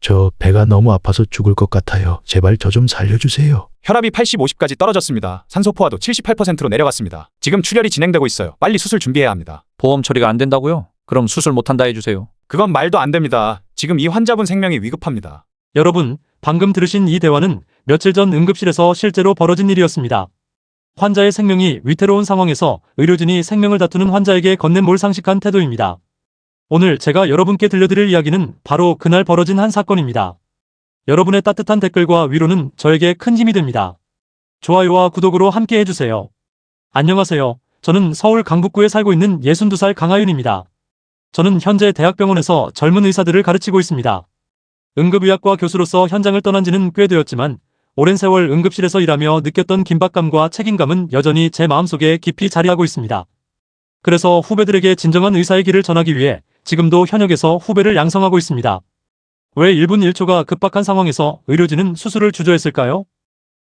저 배가 너무 아파서 죽을 것 같아요. 제발 저 좀 살려주세요. 혈압이 80, 50까지 떨어졌습니다. 산소 포화도 78%로 내려갔습니다. 지금 출혈이 진행되고 있어요. 빨리 수술 준비해야 합니다. 보험 처리가 안 된다고요? 그럼 수술 못한다 해주세요. 그건 말도 안 됩니다. 지금 이 환자분 생명이 위급합니다. 여러분, 방금 들으신 이 대화는 며칠 전 응급실에서 실제로 벌어진 일이었습니다. 환자의 생명이 위태로운 상황에서 의료진이 생명을 다투는 환자에게 건넨 몰상식한 태도입니다. 오늘 제가 여러분께 들려드릴 이야기는 바로 그날 벌어진 한 사건입니다. 여러분의 따뜻한 댓글과 위로는 저에게 큰 힘이 됩니다. 좋아요와 구독으로 함께 해주세요. 안녕하세요. 저는 서울 강북구에 살고 있는 62살 강하윤입니다. 저는 현재 대학병원에서 젊은 의사들을 가르치고 있습니다. 응급의학과 교수로서 현장을 떠난 지는 꽤 되었지만 오랜 세월 응급실에서 일하며 느꼈던 긴박감과 책임감은 여전히 제 마음속에 깊이 자리하고 있습니다. 그래서 후배들에게 진정한 의사의 길을 전하기 위해 지금도 현역에서 후배를 양성하고 있습니다. 왜 1분 1초가 급박한 상황에서 의료진은 수술을 주저했을까요?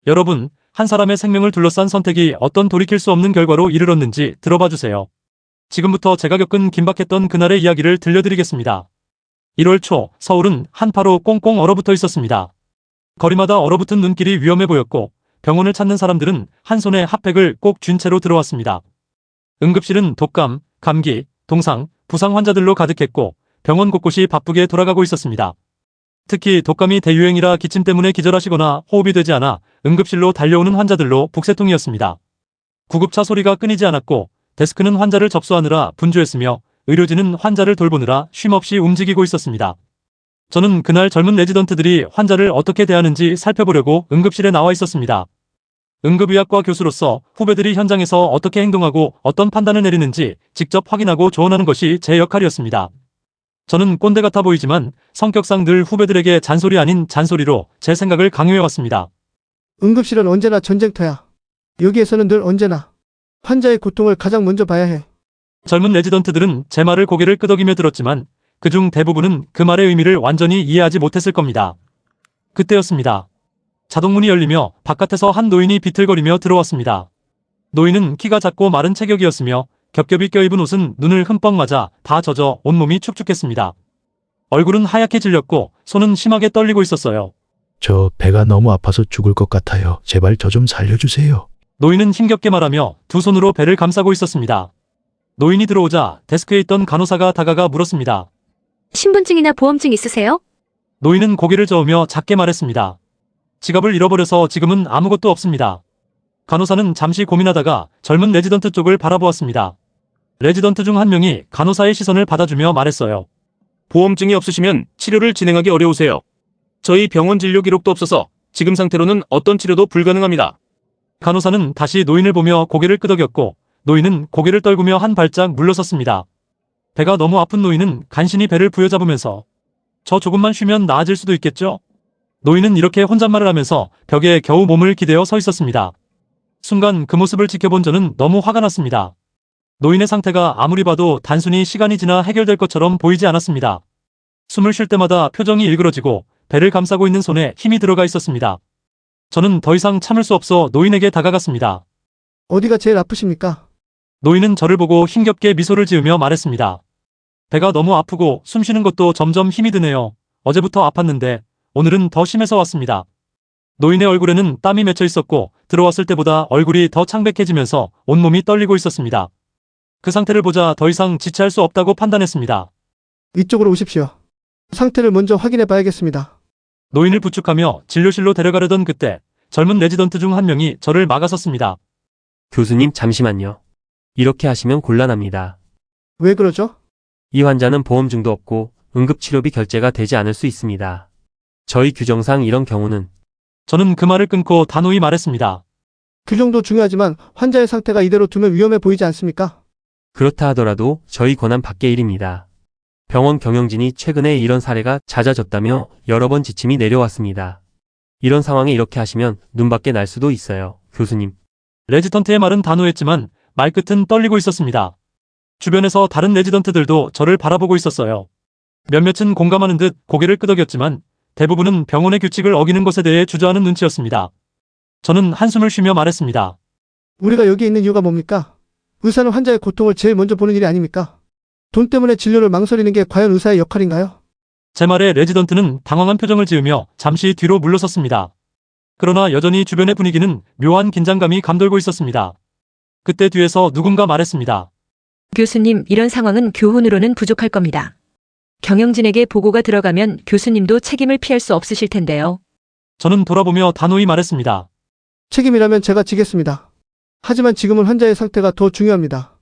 여러분, 한 사람의 생명을 둘러싼 선택이 어떤 돌이킬 수 없는 결과로 이르렀는지 들어봐 주세요. 지금부터 제가 겪은 긴박했던 그날의 이야기를 들려드리겠습니다. 1월 초 서울은 한파로 꽁꽁 얼어붙어 있었습니다. 거리마다 얼어붙은 눈길이 위험해 보였고 병원을 찾는 사람들은 한 손에 핫팩을 꼭 쥔 채로 들어왔습니다. 응급실은 독감, 감기, 동상, 부상 환자들로 가득했고 병원 곳곳이 바쁘게 돌아가고 있었습니다. 특히 독감이 대유행이라 기침 때문에 기절하시거나 호흡이 되지 않아 응급실로 달려오는 환자들로 북새통이었습니다. 구급차 소리가 끊이지 않았고 데스크는 환자를 접수하느라 분주했으며 의료진은 환자를 돌보느라 쉼없이 움직이고 있었습니다. 저는 그날 젊은 레지던트들이 환자를 어떻게 대하는지 살펴보려고 응급실에 나와 있었습니다. 응급의학과 교수로서 후배들이 현장에서 어떻게 행동하고 어떤 판단을 내리는지 직접 확인하고 조언하는 것이 제 역할이었습니다. 저는 꼰대 같아 보이지만 성격상 늘 후배들에게 잔소리 아닌 잔소리로 제 생각을 강요해왔습니다. 응급실은 언제나 전쟁터야. 여기에서는 늘 언제나 환자의 고통을 가장 먼저 봐야 해. 젊은 레지던트들은 제 말을 고개를 끄덕이며 들었지만 그중 대부분은 그 말의 의미를 완전히 이해하지 못했을 겁니다. 그때였습니다. 자동문이 열리며 바깥에서 한 노인이 비틀거리며 들어왔습니다. 노인은 키가 작고 마른 체격이었으며 겹겹이 껴입은 옷은 눈을 흠뻑 맞아 다 젖어 온몸이 축축했습니다. 얼굴은 하얗게 질렸고 손은 심하게 떨리고 있었어요. 저 배가 너무 아파서 죽을 것 같아요. 제발 저 좀 살려주세요. 노인은 힘겹게 말하며 두 손으로 배를 감싸고 있었습니다. 노인이 들어오자 데스크에 있던 간호사가 다가가 물었습니다. 신분증이나 보험증 있으세요? 노인은 고개를 저으며 작게 말했습니다. 지갑을 잃어버려서 지금은 아무것도 없습니다. 간호사는 잠시 고민하다가 젊은 레지던트 쪽을 바라보았습니다. 레지던트 중 한 명이 간호사의 시선을 받아주며 말했어요. 보험증이 없으시면 치료를 진행하기 어려우세요. 저희 병원 진료 기록도 없어서 지금 상태로는 어떤 치료도 불가능합니다. 간호사는 다시 노인을 보며 고개를 끄덕였고 노인은 고개를 떨구며 한 발짝 물러섰습니다. 배가 너무 아픈 노인은 간신히 배를 부여잡으면서 저 조금만 쉬면 나아질 수도 있겠죠? 노인은 이렇게 혼잣말을 하면서 벽에 겨우 몸을 기대어 서 있었습니다. 순간 그 모습을 지켜본 저는 너무 화가 났습니다. 노인의 상태가 아무리 봐도 단순히 시간이 지나 해결될 것처럼 보이지 않았습니다. 숨을 쉴 때마다 표정이 일그러지고 배를 감싸고 있는 손에 힘이 들어가 있었습니다. 저는 더 이상 참을 수 없어 노인에게 다가갔습니다. 어디가 제일 아프십니까? 노인은 저를 보고 힘겹게 미소를 지으며 말했습니다. 배가 너무 아프고 숨 쉬는 것도 점점 힘이 드네요. 어제부터 아팠는데 오늘은 더 심해서 왔습니다. 노인의 얼굴에는 땀이 맺혀 있었고 들어왔을 때보다 얼굴이 더 창백해지면서 온몸이 떨리고 있었습니다. 그 상태를 보자 더 이상 지체할 수 없다고 판단했습니다. 이쪽으로 오십시오. 상태를 먼저 확인해 봐야겠습니다. 노인을 부축하며 진료실로 데려가려던 그때 젊은 레지던트 중 한 명이 저를 막아섰습니다. 교수님 잠시만요. 이렇게 하시면 곤란합니다. 왜 그러죠? 이 환자는 보험증도 없고 응급치료비 결제가 되지 않을 수 있습니다. 저희 규정상 이런 경우는 저는 그 말을 끊고 단호히 말했습니다. 규정도 중요하지만 환자의 상태가 이대로 두면 위험해 보이지 않습니까? 그렇다 하더라도 저희 권한 밖의 일입니다. 병원 경영진이 최근에 이런 사례가 잦아졌다며 여러 번 지침이 내려왔습니다. 이런 상황에 이렇게 하시면 눈밖에 날 수도 있어요, 교수님. 레지던트의 말은 단호했지만 말끝은 떨리고 있었습니다. 주변에서 다른 레지던트들도 저를 바라보고 있었어요. 몇몇은 공감하는 듯 고개를 끄덕였지만 대부분은 병원의 규칙을 어기는 것에 대해 주저하는 눈치였습니다. 저는 한숨을 쉬며 말했습니다. 우리가 여기 있는 이유가 뭡니까? 의사는 환자의 고통을 제일 먼저 보는 일이 아닙니까? 돈 때문에 진료를 망설이는 게 과연 의사의 역할인가요? 제 말에 레지던트는 당황한 표정을 지으며 잠시 뒤로 물러섰습니다. 그러나 여전히 주변의 분위기는 묘한 긴장감이 감돌고 있었습니다. 그때 뒤에서 누군가 말했습니다. 교수님, 이런 상황은 교훈으로는 부족할 겁니다. 경영진에게 보고가 들어가면 교수님도 책임을 피할 수 없으실 텐데요. 저는 돌아보며 단호히 말했습니다. 책임이라면 제가 지겠습니다. 하지만 지금은 환자의 상태가 더 중요합니다.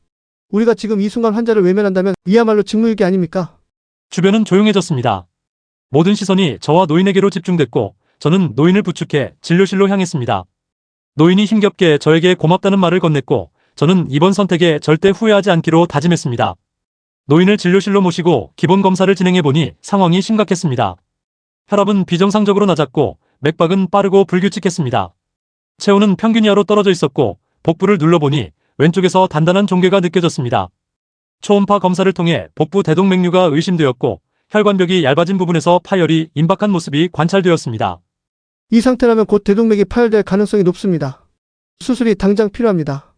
우리가 지금 이 순간 환자를 외면한다면 이야말로 직무유기 아닙니까? 주변은 조용해졌습니다. 모든 시선이 저와 노인에게로 집중됐고 저는 노인을 부축해 진료실로 향했습니다. 노인이 힘겹게 저에게 고맙다는 말을 건넸고 저는 이번 선택에 절대 후회하지 않기로 다짐했습니다. 노인을 진료실로 모시고 기본 검사를 진행해보니 상황이 심각했습니다. 혈압은 비정상적으로 낮았고 맥박은 빠르고 불규칙했습니다. 체온은 평균 이하로 떨어져 있었고 복부를 눌러보니 왼쪽에서 단단한 종괴가 느껴졌습니다. 초음파 검사를 통해 복부 대동맥류가 의심되었고 혈관벽이 얇아진 부분에서 파열이 임박한 모습이 관찰되었습니다. 이 상태라면 곧 대동맥이 파열될 가능성이 높습니다. 수술이 당장 필요합니다.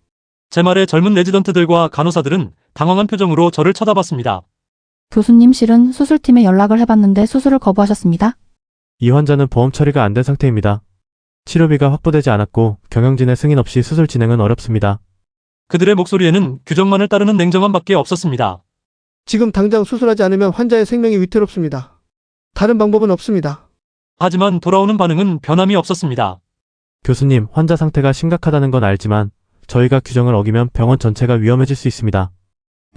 제 말에 젊은 레지던트들과 간호사들은 당황한 표정으로 저를 쳐다봤습니다. 교수님, 실은 수술팀에 연락을 해봤는데 수술을 거부하셨습니다. 이 환자는 보험 처리가 안 된 상태입니다. 치료비가 확보되지 않았고 경영진의 승인 없이 수술 진행은 어렵습니다. 그들의 목소리에는 규정만을 따르는 냉정함밖에 없었습니다. 지금 당장 수술하지 않으면 환자의 생명이 위태롭습니다. 다른 방법은 없습니다. 하지만 돌아오는 반응은 변함이 없었습니다. 교수님, 환자 상태가 심각하다는 건 알지만 저희가 규정을 어기면 병원 전체가 위험해질 수 있습니다.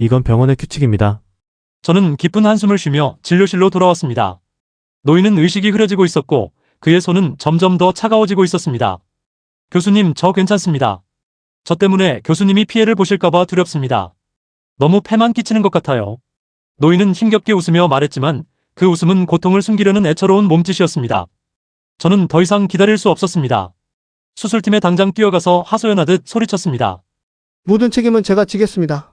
이건 병원의 규칙입니다. 저는 깊은 한숨을 쉬며 진료실로 돌아왔습니다. 노인은 의식이 흐려지고 있었고 그의 손은 점점 더 차가워지고 있었습니다. 교수님, 저 괜찮습니다. 저 때문에 교수님이 피해를 보실까봐 두렵습니다. 너무 폐만 끼치는 것 같아요. 노인은 힘겹게 웃으며 말했지만 그 웃음은 고통을 숨기려는 애처로운 몸짓이었습니다. 저는 더 이상 기다릴 수 없었습니다. 수술팀에 당장 뛰어가서 하소연하듯 소리쳤습니다. 모든 책임은 제가 지겠습니다.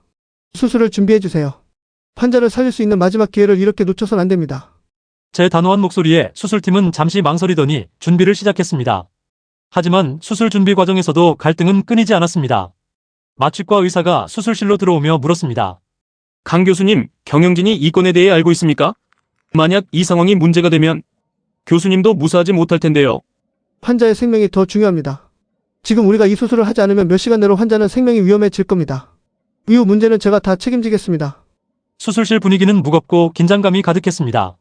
수술을 준비해주세요. 환자를 살릴 수 있는 마지막 기회를 이렇게 놓쳐선 안 됩니다. 제 단호한 목소리에 수술팀은 잠시 망설이더니 준비를 시작했습니다. 하지만 수술 준비 과정에서도 갈등은 끊이지 않았습니다. 마취과 의사가 수술실로 들어오며 물었습니다. 강 교수님, 경영진이 이 건에 대해 알고 있습니까? 만약 이 상황이 문제가 되면 교수님도 무사하지 못할 텐데요. 환자의 생명이 더 중요합니다. 지금 우리가 이 수술을 하지 않으면 몇 시간 내로 환자는 생명이 위험해질 겁니다. 이후 문제는 제가 다 책임지겠습니다. 수술실 분위기는 무겁고 긴장감이 가득했습니다.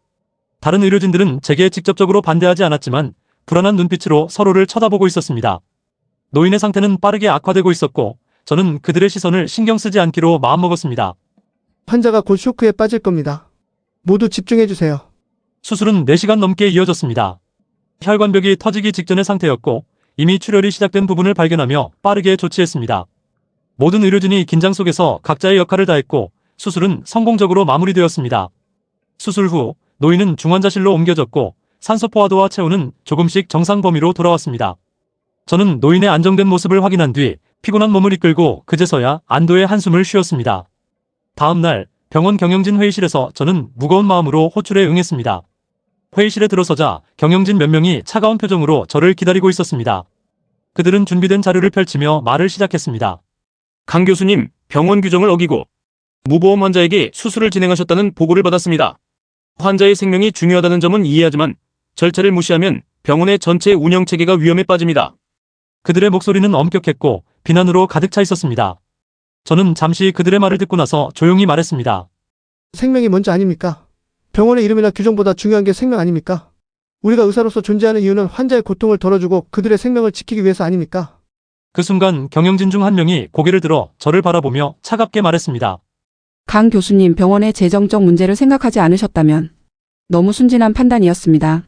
다른 의료진들은 제게 직접적으로 반대하지 않았지만 불안한 눈빛으로 서로를 쳐다보고 있었습니다. 노인의 상태는 빠르게 악화되고 있었고 저는 그들의 시선을 신경 쓰지 않기로 마음먹었습니다. 환자가 곧 쇼크에 빠질 겁니다. 모두 집중해주세요. 수술은 4시간 넘게 이어졌습니다. 혈관벽이 터지기 직전의 상태였고 이미 출혈이 시작된 부분을 발견하며 빠르게 조치했습니다. 모든 의료진이 긴장 속에서 각자의 역할을 다했고 수술은 성공적으로 마무리되었습니다. 수술 후 노인은 중환자실로 옮겨졌고 산소 포화도와 체온은 조금씩 정상 범위로 돌아왔습니다. 저는 노인의 안정된 모습을 확인한 뒤 피곤한 몸을 이끌고 그제서야 안도의 한숨을 쉬었습니다. 다음 날 병원 경영진 회의실에서 저는 무거운 마음으로 호출에 응했습니다. 회의실에 들어서자 경영진 몇 명이 차가운 표정으로 저를 기다리고 있었습니다. 그들은 준비된 자료를 펼치며 말을 시작했습니다. 강 교수님, 병원 규정을 어기고 무보험 환자에게 수술을 진행하셨다는 보고를 받았습니다. 환자의 생명이 중요하다는 점은 이해하지만 절차를 무시하면 병원의 전체 운영 체계가 위험에 빠집니다. 그들의 목소리는 엄격했고 비난으로 가득 차 있었습니다. 저는 잠시 그들의 말을 듣고 나서 조용히 말했습니다. 생명이 먼저 아닙니까? 병원의 이름이나 규정보다 중요한 게 생명 아닙니까? 우리가 의사로서 존재하는 이유는 환자의 고통을 덜어주고 그들의 생명을 지키기 위해서 아닙니까? 그 순간 경영진 중 한 명이 고개를 들어 저를 바라보며 차갑게 말했습니다. 강 교수님, 병원의 재정적 문제를 생각하지 않으셨다면 너무 순진한 판단이었습니다.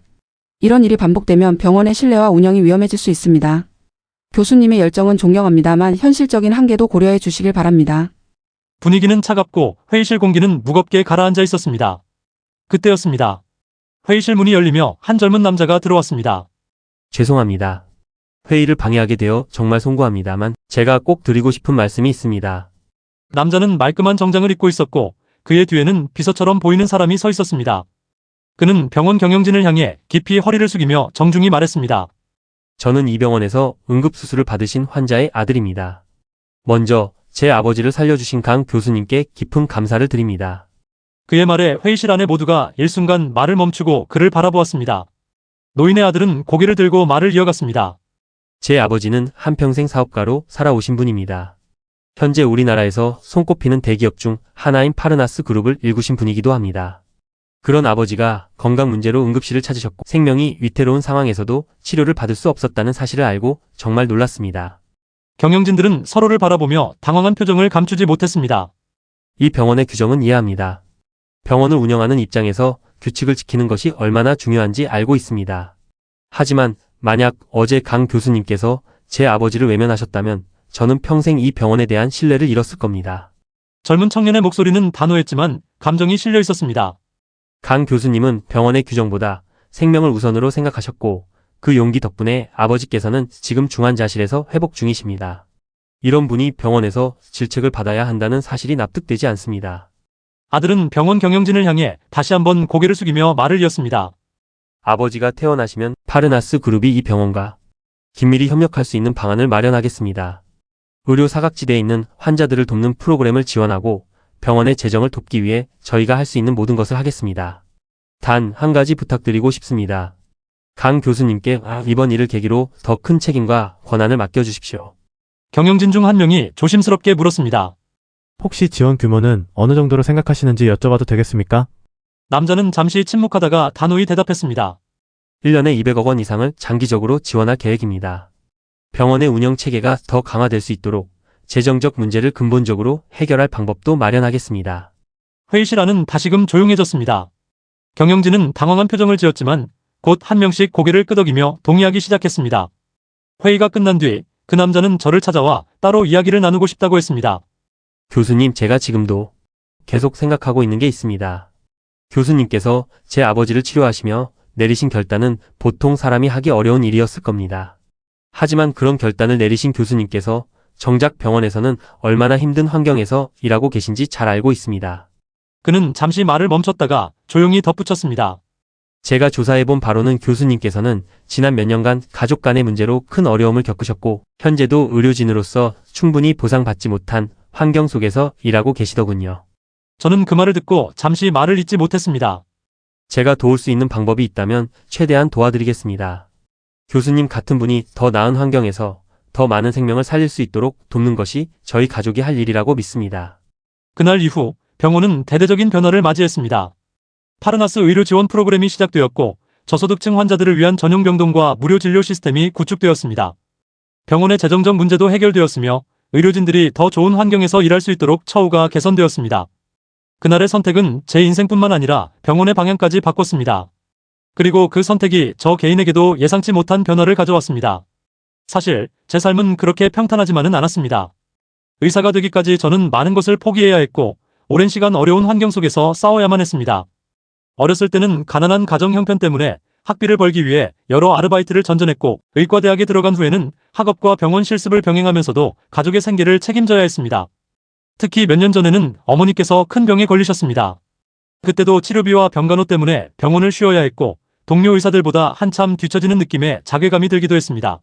이런 일이 반복되면 병원의 신뢰와 운영이 위험해질 수 있습니다. 교수님의 열정은 존경합니다만 현실적인 한계도 고려해 주시길 바랍니다. 분위기는 차갑고 회의실 공기는 무겁게 가라앉아 있었습니다. 그때였습니다. 회의실 문이 열리며 한 젊은 남자가 들어왔습니다. 죄송합니다. 회의를 방해하게 되어 정말 송구합니다만 제가 꼭 드리고 싶은 말씀이 있습니다. 남자는 말끔한 정장을 입고 있었고 그의 뒤에는 비서처럼 보이는 사람이 서 있었습니다. 그는 병원 경영진을 향해 깊이 허리를 숙이며 정중히 말했습니다. 저는 이 병원에서 응급수술을 받으신 환자의 아들입니다. 먼저 제 아버지를 살려주신 강 교수님께 깊은 감사를 드립니다. 그의 말에 회의실 안에 모두가 일순간 말을 멈추고 그를 바라보았습니다. 노인의 아들은 고개를 들고 말을 이어갔습니다. 제 아버지는 한평생 사업가로 살아오신 분입니다. 현재 우리나라에서 손꼽히는 대기업 중 하나인 파르나스 그룹을 일구신 분이기도 합니다. 그런 아버지가 건강 문제로 응급실을 찾으셨고 생명이 위태로운 상황에서도 치료를 받을 수 없었다는 사실을 알고 정말 놀랐습니다. 경영진들은 서로를 바라보며 당황한 표정을 감추지 못했습니다. 이 병원의 규정은 이해합니다. 병원을 운영하는 입장에서 규칙을 지키는 것이 얼마나 중요한지 알고 있습니다. 하지만 만약 어제 강 교수님께서 제 아버지를 외면하셨다면 저는 평생 이 병원에 대한 신뢰를 잃었을 겁니다. 젊은 청년의 목소리는 단호했지만 감정이 실려 있었습니다. 강 교수님은 병원의 규정보다 생명을 우선으로 생각하셨고 그 용기 덕분에 아버지께서는 지금 중환자실에서 회복 중이십니다. 이런 분이 병원에서 질책을 받아야 한다는 사실이 납득되지 않습니다. 아들은 병원 경영진을 향해 다시 한번 고개를 숙이며 말을 이었습니다. 아버지가 퇴원하시면 파르나스 그룹이 이 병원과 긴밀히 협력할 수 있는 방안을 마련하겠습니다. 의료 사각지대에 있는 환자들을 돕는 프로그램을 지원하고 병원의 재정을 돕기 위해 저희가 할 수 있는 모든 것을 하겠습니다. 단 한 가지 부탁드리고 싶습니다. 강 교수님께 이번 일을 계기로 더 큰 책임과 권한을 맡겨주십시오. 경영진 중 한 명이 조심스럽게 물었습니다. 혹시 지원 규모는 어느 정도로 생각하시는지 여쭤봐도 되겠습니까? 남자는 잠시 침묵하다가 단호히 대답했습니다. 1년에 200억 원 이상을 장기적으로 지원할 계획입니다. 병원의 운영 체계가 더 강화될 수 있도록 재정적 문제를 근본적으로 해결할 방법도 마련하겠습니다. 회의실 안은 다시금 조용해졌습니다. 경영진은 당황한 표정을 지었지만 곧 한 명씩 고개를 끄덕이며 동의하기 시작했습니다. 회의가 끝난 뒤 그 남자는 저를 찾아와 따로 이야기를 나누고 싶다고 했습니다. 교수님, 제가 지금도 계속 생각하고 있는 게 있습니다. 교수님께서 제 아버지를 치료하시며 내리신 결단은 보통 사람이 하기 어려운 일이었을 겁니다. 하지만 그런 결단을 내리신 교수님께서 정작 병원에서는 얼마나 힘든 환경에서 일하고 계신지 잘 알고 있습니다. 그는 잠시 말을 멈췄다가 조용히 덧붙였습니다. 제가 조사해본 바로는 교수님께서는 지난 몇 년간 가족 간의 문제로 큰 어려움을 겪으셨고 현재도 의료진으로서 충분히 보상받지 못한 환경 속에서 일하고 계시더군요. 저는 그 말을 듣고 잠시 말을 잇지 못했습니다. 제가 도울 수 있는 방법이 있다면 최대한 도와드리겠습니다. 교수님 같은 분이 더 나은 환경에서 더 많은 생명을 살릴 수 있도록 돕는 것이 저희 가족이 할 일이라고 믿습니다. 그날 이후 병원은 대대적인 변화를 맞이했습니다. 파르나스 의료 지원 프로그램이 시작되었고 저소득층 환자들을 위한 전용 병동과 무료 진료 시스템이 구축되었습니다. 병원의 재정적 문제도 해결되었으며 의료진들이 더 좋은 환경에서 일할 수 있도록 처우가 개선되었습니다. 그날의 선택은 제 인생뿐만 아니라 병원의 방향까지 바꿨습니다. 그리고 그 선택이 저 개인에게도 예상치 못한 변화를 가져왔습니다. 사실 제 삶은 그렇게 평탄하지만은 않았습니다. 의사가 되기까지 저는 많은 것을 포기해야 했고 오랜 시간 어려운 환경 속에서 싸워야만 했습니다. 어렸을 때는 가난한 가정 형편 때문에 학비를 벌기 위해 여러 아르바이트를 전전했고 의과대학에 들어간 후에는 학업과 병원 실습을 병행하면서도 가족의 생계를 책임져야 했습니다. 특히 몇 년 전에는 어머니께서 큰 병에 걸리셨습니다. 그때도 치료비와 병간호 때문에 병원을 쉬어야 했고 동료 의사들보다 한참 뒤처지는 느낌에 자괴감이 들기도 했습니다.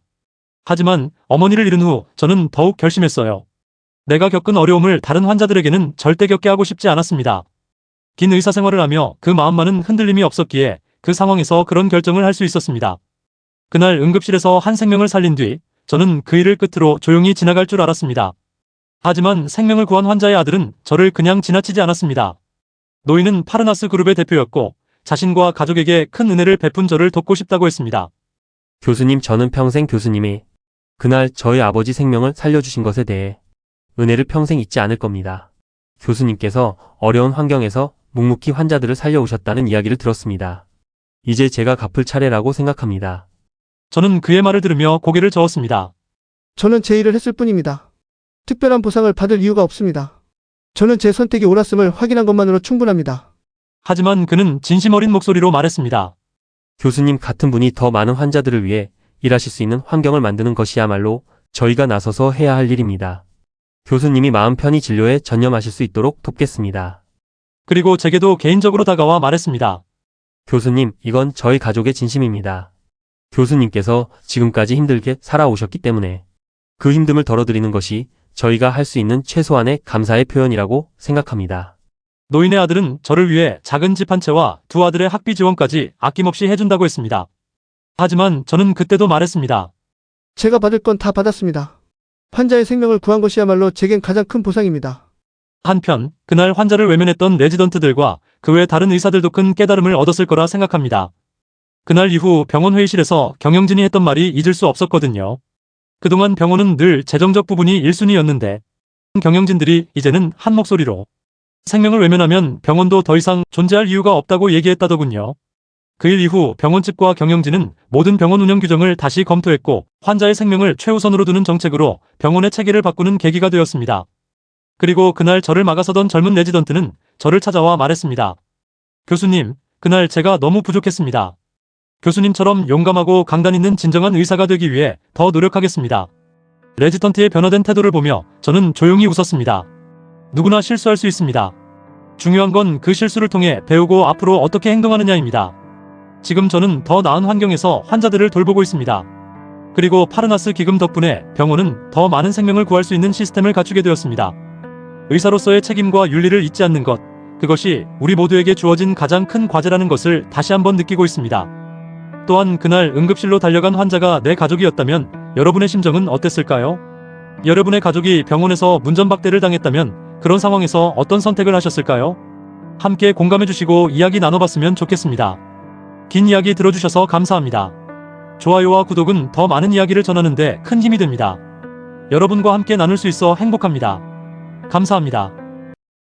하지만 어머니를 잃은 후 저는 더욱 결심했어요. 내가 겪은 어려움을 다른 환자들에게는 절대 겪게 하고 싶지 않았습니다. 긴 의사 생활을 하며 그 마음만은 흔들림이 없었기에 그 상황에서 그런 결정을 할 수 있었습니다. 그날 응급실에서 한 생명을 살린 뒤 저는 그 일을 끝으로 조용히 지나갈 줄 알았습니다. 하지만 생명을 구한 환자의 아들은 저를 그냥 지나치지 않았습니다. 노인은 파르나스 그룹의 대표였고 자신과 가족에게 큰 은혜를 베푼 저를 돕고 싶다고 했습니다. 교수님, 저는 평생 교수님이 그날 저희 아버지 생명을 살려주신 것에 대해 은혜를 평생 잊지 않을 겁니다. 교수님께서 어려운 환경에서 묵묵히 환자들을 살려오셨다는 이야기를 들었습니다. 이제 제가 갚을 차례라고 생각합니다. 저는 그의 말을 들으며 고개를 저었습니다. 저는 제 일을 했을 뿐입니다. 특별한 보상을 받을 이유가 없습니다. 저는 제 선택이 옳았음을 확인한 것만으로 충분합니다. 하지만 그는 진심 어린 목소리로 말했습니다. 교수님 같은 분이 더 많은 환자들을 위해 일하실 수 있는 환경을 만드는 것이야말로 저희가 나서서 해야 할 일입니다. 교수님이 마음 편히 진료에 전념하실 수 있도록 돕겠습니다. 그리고 제게도 개인적으로 다가와 말했습니다. 교수님, 이건 저희 가족의 진심입니다. 교수님께서 지금까지 힘들게 살아오셨기 때문에 그 힘듦을 덜어드리는 것이 저희가 할 수 있는 최소한의 감사의 표현이라고 생각합니다. 노인의 아들은 저를 위해 작은 집 한 채와 두 아들의 학비 지원까지 아낌없이 해준다고 했습니다. 하지만 저는 그때도 말했습니다. 제가 받을 건 다 받았습니다. 환자의 생명을 구한 것이야말로 제겐 가장 큰 보상입니다. 한편 그날 환자를 외면했던 레지던트들과 그 외 다른 의사들도 큰 깨달음을 얻었을 거라 생각합니다. 그날 이후 병원 회의실에서 경영진이 했던 말이 잊을 수 없었거든요. 그동안 병원은 늘 재정적 부분이 1순위였는데 경영진들이 이제는 한 목소리로 생명을 외면하면 병원도 더 이상 존재할 이유가 없다고 얘기했다더군요. 그 일 이후 병원 측과 경영진은 모든 병원 운영 규정을 다시 검토했고 환자의 생명을 최우선으로 두는 정책으로 병원의 체계를 바꾸는 계기가 되었습니다. 그리고 그날 저를 막아서던 젊은 레지던트는 저를 찾아와 말했습니다. 교수님, 그날 제가 너무 부족했습니다. 교수님처럼 용감하고 강단 있는 진정한 의사가 되기 위해 더 노력하겠습니다. 레지던트의 변화된 태도를 보며 저는 조용히 웃었습니다. 누구나 실수할 수 있습니다. 중요한 건 그 실수를 통해 배우고 앞으로 어떻게 행동하느냐입니다. 지금 저는 더 나은 환경에서 환자들을 돌보고 있습니다. 그리고 파르나스 기금 덕분에 병원은 더 많은 생명을 구할 수 있는 시스템을 갖추게 되었습니다. 의사로서의 책임과 윤리를 잊지 않는 것, 그것이 우리 모두에게 주어진 가장 큰 과제라는 것을 다시 한번 느끼고 있습니다. 또한 그날 응급실로 달려간 환자가 내 가족이었다면 여러분의 심정은 어땠을까요? 여러분의 가족이 병원에서 문전박대를 당했다면 그런 상황에서 어떤 선택을 하셨을까요? 함께 공감해주시고 이야기 나눠봤으면 좋겠습니다. 긴 이야기 들어주셔서 감사합니다. 좋아요와 구독은 더 많은 이야기를 전하는 데 큰 힘이 됩니다. 여러분과 함께 나눌 수 있어 행복합니다. 감사합니다.